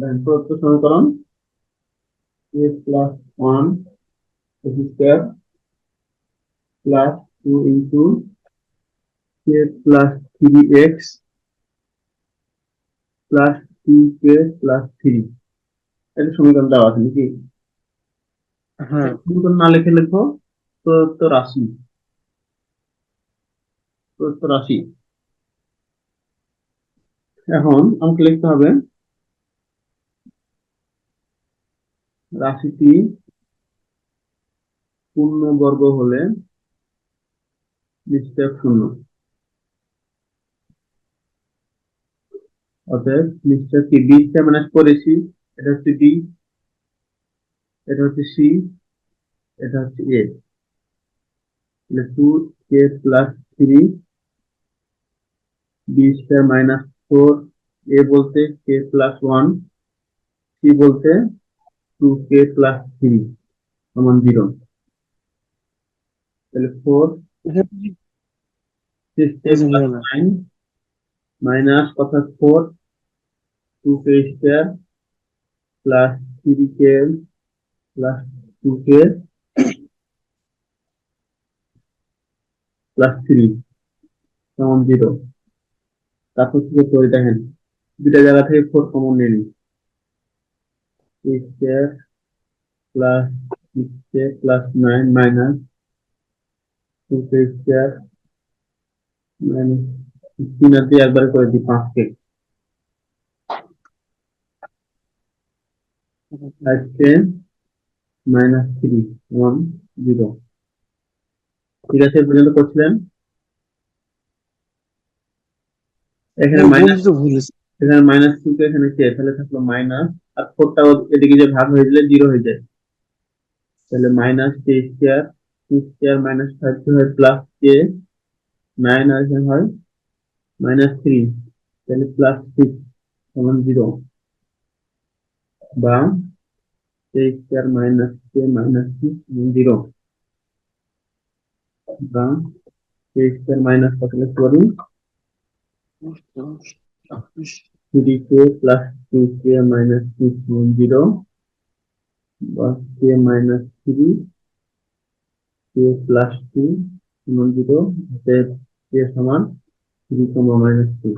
দেখেন প্রদত্ত সমীকরণ a plus one square plus two into K plus three X plus two K plus three, এটা সমীকরণ দেওয়া আছে নাকি? হ্যাঁ। সমীকরণ না লিখে লিখো প্রদত্ত রাশি, প্রদত্ত রাশি। এখন আমাকে লিখতে হবে রাশিটি পূর্ণবর্গ হলে নিশ্চয় শূন্য। অতএব নিশ্চয় কি বিশটা মাইনাস করেছি, এটা হচ্ছে বি, এটা হচ্ছে সি, এটা হচ্ছে A. Two K plus three, B square minus four, A বলতে কে প্লাস ওয়ান, সি বলতে টু কে প্লাস থ্রি সমান জিরো। তাহলে ফোর সিক্স কে বুঝে প্লাস গেল। নাইন মাইনাস কথা four two k square plus three k plus two কে plus three সমান zero. তারপর কি করতে হবে দেখেন, দুটা জায়গা থেকে ফোর কমন নিয়ে নিই, square plus six k plus nine minus two k square minus তিন আর দিয়ে একবার করে দিই পাঁচ কে, ফাইভ কে মাইনাস থ্রি ওয়ান জিরো। ঠিক আছে, এ পর্যন্ত করছিলেন। এখানে মাইনাস, বলতে তো ভুলেছি। এখানে মাইনাস টু কে এখানে কে, তাহলে থাকলো মাইনাস, আর ফোরটা এদিকে যে ভাগ হয়ে দিলে জিরো হয়ে যায়। তাহলে minus k square, two square minus five k হয় প্লাস কে, নাইন আর এখানে হয় মাইনাস থ্রি, তাহলে প্লাস সিক্স সমান জিরো। বা k square minus k minus six সমান জিরো। বা কে স্কয়ার মাইনাস কত লিখতে পারি, three k plus two k minus six সমান জিরো। বা k minus three k plus two সমান জিরো, অতএব কে সমান থ্রি কমা মাইনাস টু।